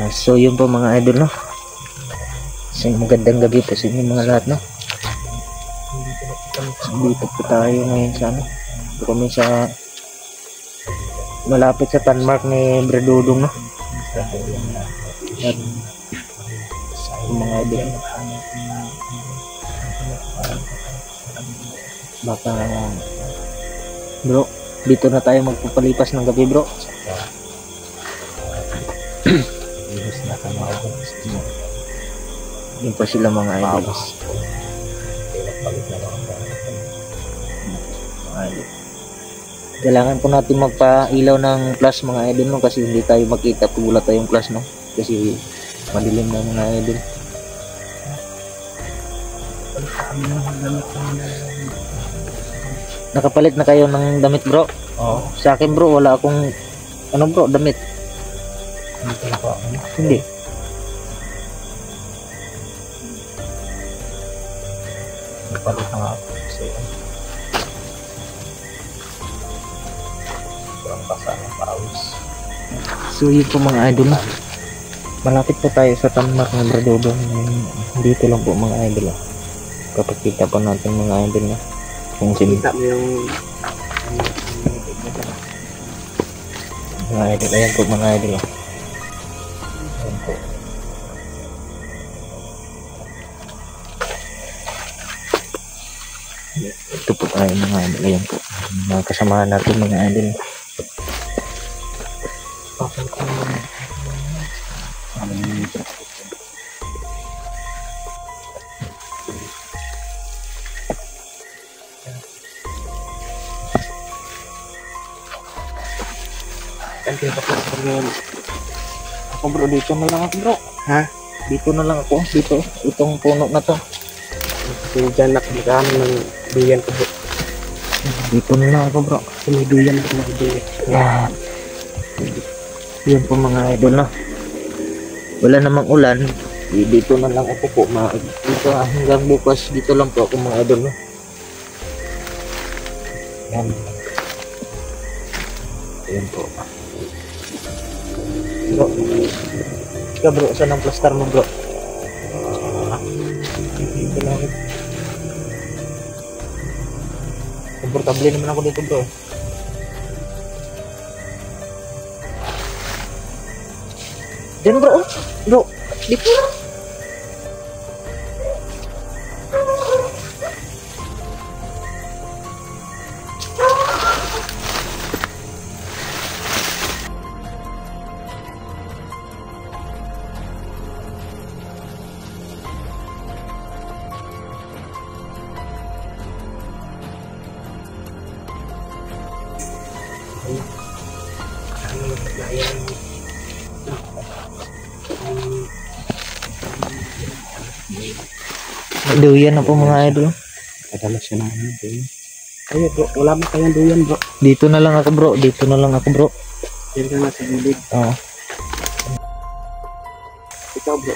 So yun po mga idol, no. So magandang gabi po sa inyo mga lahat, no. Dito po tayo ngayon sa ano, kami sa malapit sa Tanmark ni Bradudong, no. At mga idol, baka bro, dito na tayo magpapalipas ng gabi, bro. Yun pa sila mga idol. Kailangan po natin magpailaw ng flash mga idol, no, kasi hindi tayo makita kung wala tayong flash, no, kasi madilim na mga idol. Nakapalit na kayo ng damit, bro? Oo. Sa akin, bro, wala akong ano, bro, damit. Hindi. Nagpalit na nga ako kasi kurang basa ng pawis. So yun po mga idol, no. Malapit po tayo sa Tanmark ng Bradudong. Dito lang po mga idol, oh. Kapag po natin mga idol, no, kung sinita mo yung mga idol. Ayan po mga idol, oh. ayan po. Ito po tayo mga idol. Ayan po mga kasamahan natin mga idol. Ako, bro, dito na lang ako, bro. Ha? Dito na lang ako. Dito, itong puno na to. Kasi dyan nakagano ng duyan ko, bro. Dito na lang ako, bro. May duyan ko ng duyan. Yan. Yan po mga idol, no. Wala namang ulan. Dito na lang ako po. Dito hanggang bukas. Dito lang po ako mga idol, no. Yan. Yan po. Bro. Ika, bro. Saan ang plaster mo, bro? Dito lang ako. Komportable naman ako dito, bro. Diyan, bro. Bro, dito. Duyan na po mga idol. Kadalas siya namin duyan. Ay, bro, wala mo kayang duyan, bro. Dito na lang ako, bro. Dito na lang ako, bro. Diyan ka nga sa gilid. Oo. Ikaw, bro.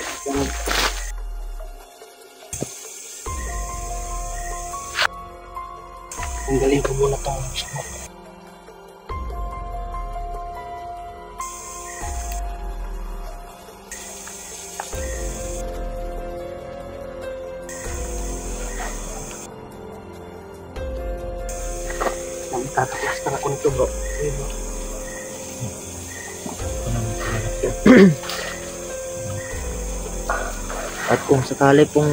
Ang galing ko muna itong smoke. Tatapos ka na ko nito, bro. At kung sakali pong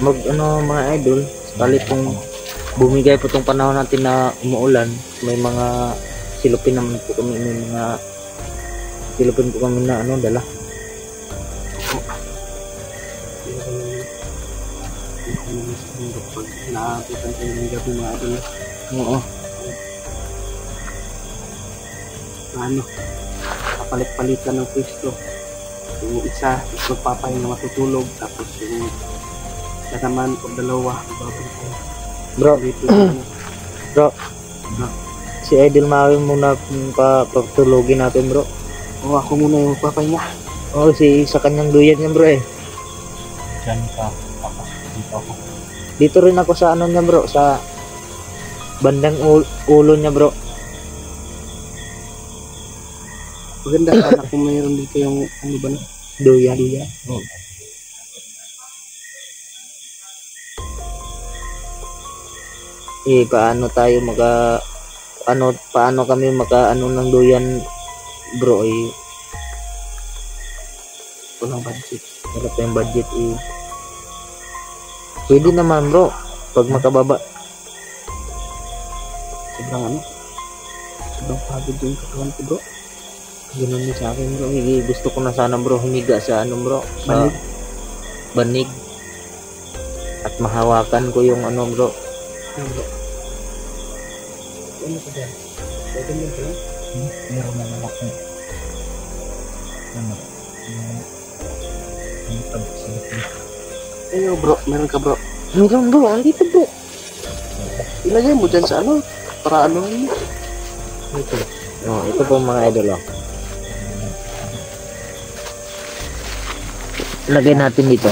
mga idol, sakali pong bumigay po tong panahon natin na umuulan, may mga silupin naman po kami, may mga silupin po kami na dala. Naabutan kayo ng gabi mga idol. Oo. Kapalit-palitan ng pwesto. Yung isa magpapahinga matutulog, tapos yung isa naman o dalawa babalik. Bro, Dito bro, si Idol Maui muna papatulogin natin, bro. o ako muna yung magpapahinga. Oo, sa kanyang duyan niya, bro, eh. Diyan ka, tapos dito ako. Dito rin ako sa niya, bro, sa bandang ulo niya, bro. Maganda sana kung mayroon dito yung ano ba na? Duyan. Duya. Paano tayo paano kami maka ng duyan bro, Walang budget. wala pa yung budget pwede naman bro, pag makababa. Sobrang pagod yung katawan ko bro. Ganun din sa akin bro, gusto ko na sana bro humiga sa bro, sa Banig. banig, at mahawakan ko yung bro. Ano bro? Ano ka dyan? Pwede mo ba? Meron naman ako Ayo bro, meron ka bro. Meron bro, andito bro. Ilagay mo dyan sa para Ito. Ito po mga idol. Lagay natin dito.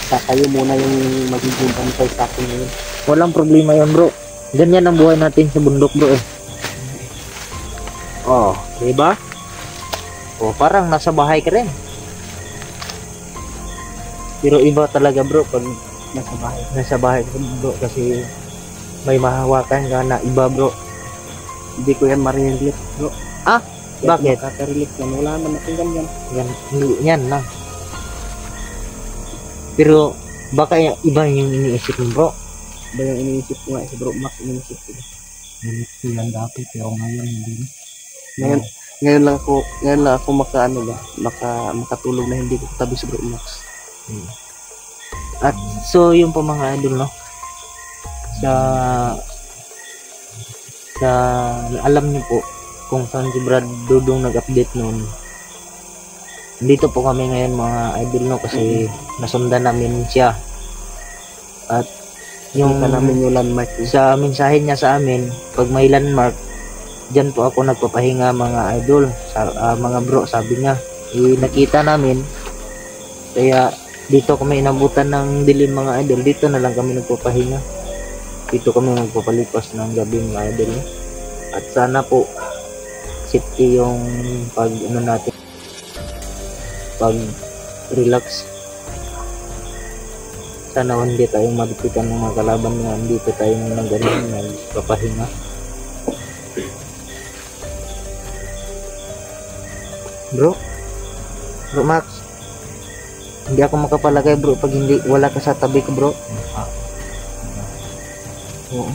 basta kayo muna yung magiging bantay sa akin ngayon. Walang problema yun bro. Ganyan ang buhay natin sa bundok bro diba? Parang nasa bahay ka rin. Pero iba talaga bro pag nasa bahay ka bro, kasi may mahawakan ka na iba bro. Hindi ko yan ma-relate bro. Bakit? Kaka-relate yan. Wala naman akong ganyan. Yan lang. Pero baka iba yung iniisip mo bro. Ba yung iniisip ko nga si bro Max, iniisip ko. Ganito yan dati pero ngayon hindi na. Ngayon lang ako makatulog na hindi ko katabi si bro Max. At so yung po mga idol sa alam niyo po kung saan si Brad Dudong nag-update noon. Dito po kami ngayon mga idol kasi nasundan namin siya. At yung namin yung landmark sa mensahe niya sa amin, pag may landmark, dyan po ako nagpapahinga mga idol, mga bro, sabi niya. Nakita namin, kaya dito kami inabutan ng dilim mga idol, dito na lang kami nagpapahinga. Dito kami magpapalipas ng gabi mga idol. At sana po safety yung pag natin, pag relax. Sana hindi tayo madupitan ng mga kalaban na dito tayo nang ganyan nagpapahinga. Bro Max, hindi ako makapalagay bro pag hindi wala ka sa tabi ko bro. Oo.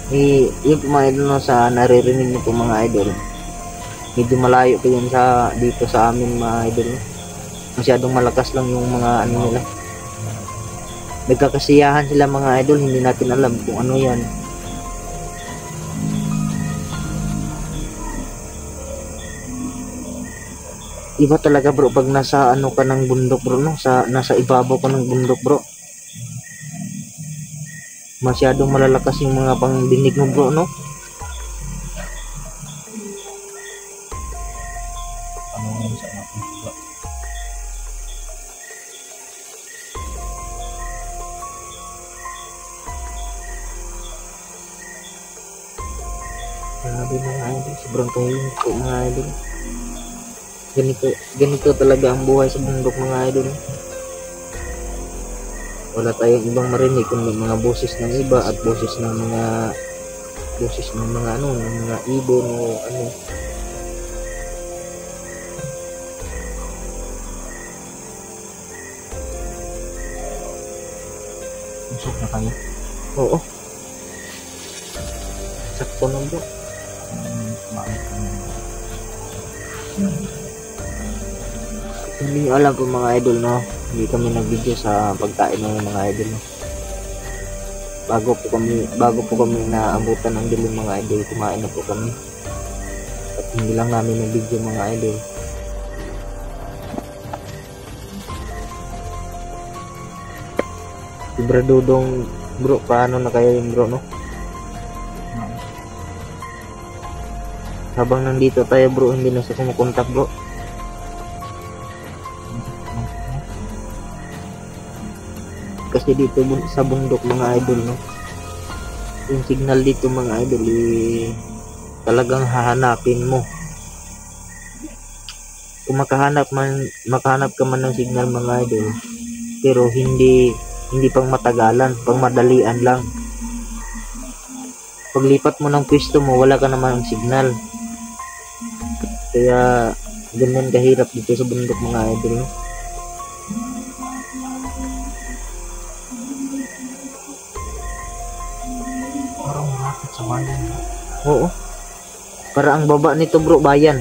Yung mga idol sa naririnig niyo po mga idol, medyo malayo po yun dito sa amin mga idol. Masyadong malakas lang yung mga nila. Nagkakasiyahan sila mga idol, hindi natin alam kung ano yan. Iba talaga bro pag nasa ka ng bundok bro, nasa ibabaw ka ng bundok bro. Masyadong malalakas yung mga pangdinig mo bro, no? Sa akin bro. Grabe mga idol, sobrang tahimik po mga idol. Ganito talaga ang buhay sa bundok mga idol. Wala tayong ibang marinig kundi mga boses ng iba at boses ng mga ng mga ibon o ano. Usok na kayo. Oo. Sakto lang bro. Hindi nyo alam po mga idol, no? Hindi kami nag-video sa pagkain ng mga idol, no? Bago po kami naabutan ng dilim mga idol, kumain na po kami. At hindi lang namin nag-video mga idol. Si Bro Dudong, bro, paano na kayo yung bro, no? Habang nandito tayo bro, hindi na siya kumukontak bro. Kasi dito sa bundok mga idol, no, yung signal dito mga idol talagang hahanapin mo. Kung makahanap ka man ng signal mga idol, pero hindi pang matagalan, pang madalian lang. Paglipat mo ng pwesto mo, wala ka naman ng signal. Kaya ganyan kahirap dito sa bundok mga idol. Parang malapit sa bayan. Oo. Para ang baba nito bro, bayan.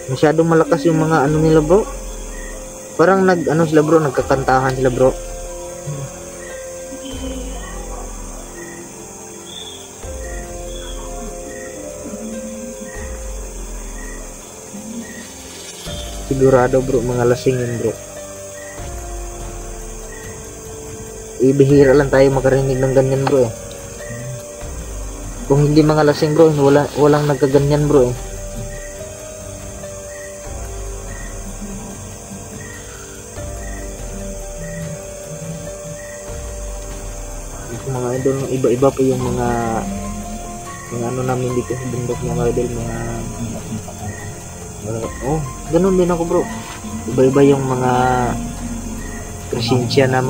Masyadong malakas yung mga ano nila bro. Parang sila bro, nagkakantahan sila bro. Sigurado bro, mga lasing yun bro. Ibihira lang tayo makarinig ng ganyan bro eh. Kung hindi mga lasing bro, walang nagkaganyan bro eh. Mga idol, iba-iba pa yung mga ano namin dito sa bundok mga idol, ganun din ako bro. Iba-iba yung mga presensya na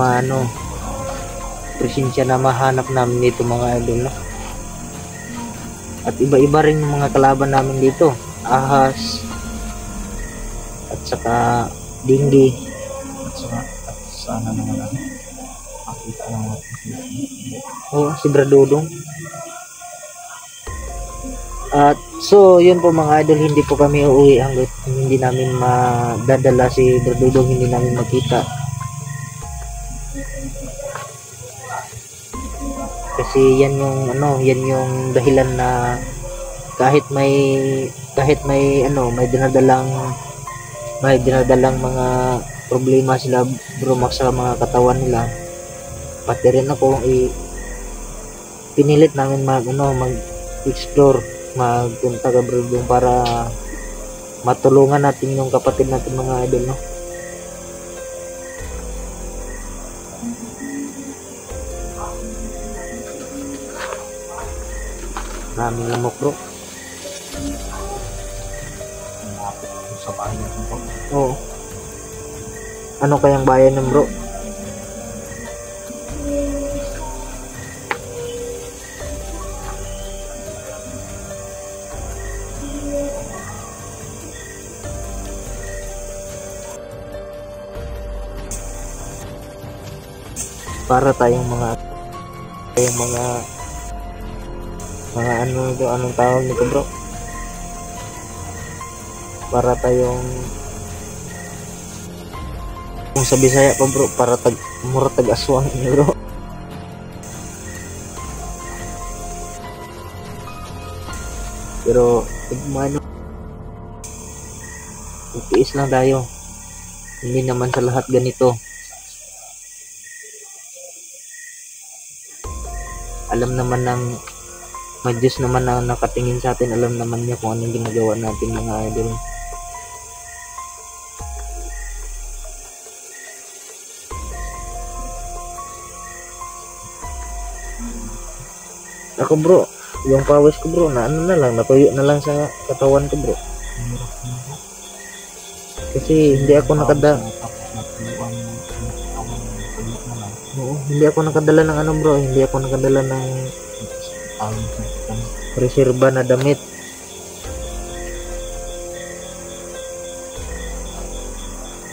mahanap namin dito mga idol, no? At iba-iba rin yung mga kalaban namin dito, ahas at saka dinggi At sana naman makita ng mga si Bradodong. At so yun po mga idol, hindi po kami uuwi hanggat hindi namin madadala si Bradodong, hindi namin makita. Kasi yan yung dahilan na kahit may dinadalang mga problema sila bro sa mga katawan nila, pati rin ako pinilit namin mag-explore, magpunta ka bro para matulungan natin yung kapatid natin mga idol, no? Maraming lamok bro. malapit sa bayan po. Oo. Ano kayang bayan ng bro? Para tayong mga anong tawag nito bro? Para tayong, kung sa Bisaya pa bro, para tag aswang bro. Pero tiis lang tayo, hindi naman sa lahat ganito. Alam naman ng may Diyos naman na nakatingin sa atin, alam naman niya kung anong ginagawa natin mga idol. Ako bro, yung pawis ko bro, natuyo na lang sa katawan ko bro. Kasi hindi ako hindi ako nakadala ng bro, hindi ako nakadala ng reserba na damit.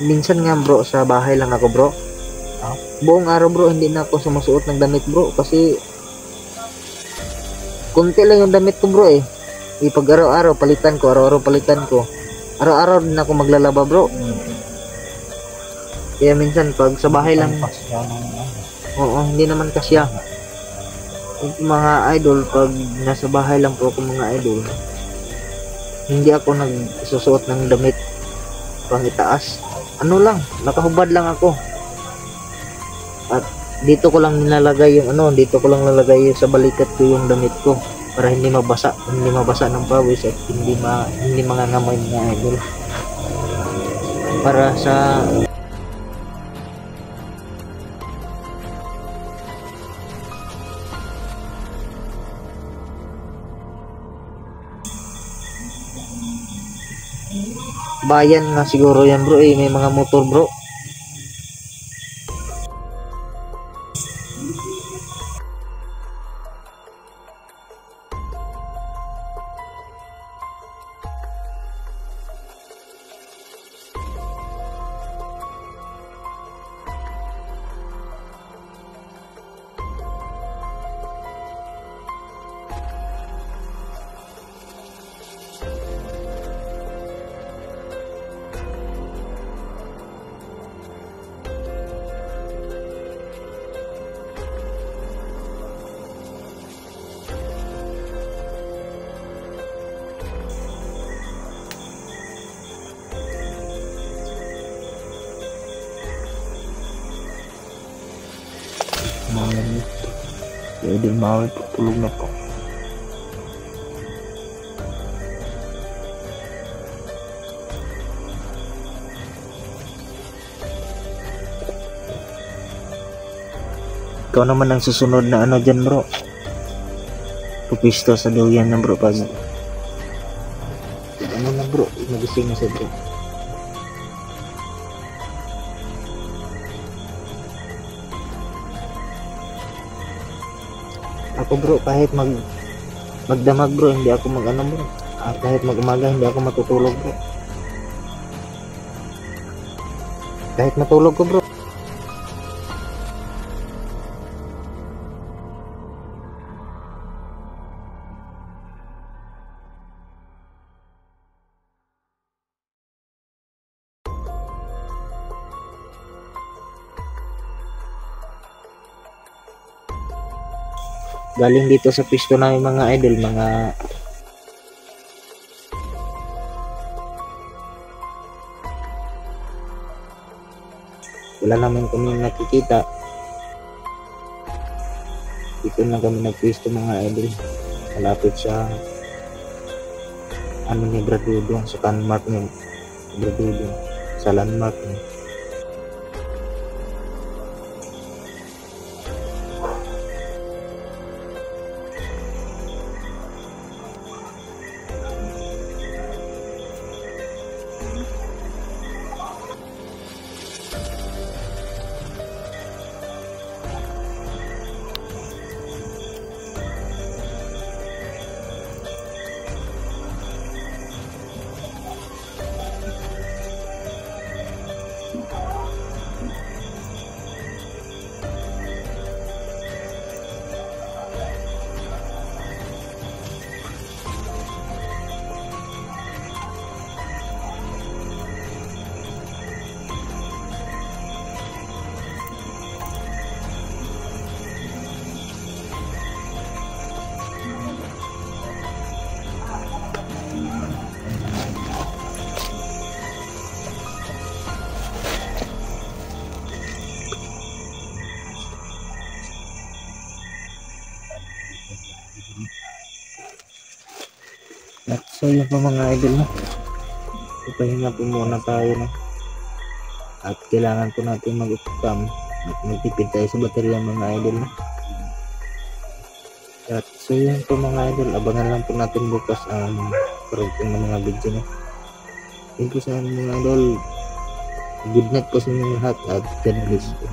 Minsan nga bro, sa bahay lang ako bro. Buong araw bro, hindi na ako sumusuot ng damit bro, kasi kunti lang yung damit ko bro eh. Pag araw-araw palitan ko, araw-araw din ako maglalaba bro. Kaya minsan pag sa bahay lang, hindi naman kasya. Mga idol, pag nasa bahay lang po ako mga idol, hindi ako nagsusuot ng damit pang itaas. Nakahubad lang ako. At dito ko lang nilalagay yung sa balikat ko yung damit ko para hindi mabasa ng pawis at hindi mangangamoy mga idol. Para sa bayan nga siguro yan bro eh, may mga motor bro. Mga pwede mawi tulog na po. Ikaw naman ang susunod na ano dyan bro. Pupisto sa duyan na bro pag ano na bro, magising na siya bro. Ako bro, kahit magdamag bro, hindi ako mag-ano bro. Kahit mag-umaga, hindi ako matutulog bro. Kahit matulog ko bro. Galing dito sa pisto namin mga idol, mga wala naman kami nakikita. Dito na kami nagpisto mga idol, malapit sa ano ni Bradudong, sa landmark ni Bradudong, sa landmark ni. At so yun po mga idol no, ipahinga po muna tayo no, at kailangan po natin mag-upcam at magtipid tayo sa baterya mga idol no. At so yun po mga idol, abangan lang po natin bukas ang parating ng mga video no. Yun po sa mga idol, good night po sa inyo lahat at God bless po.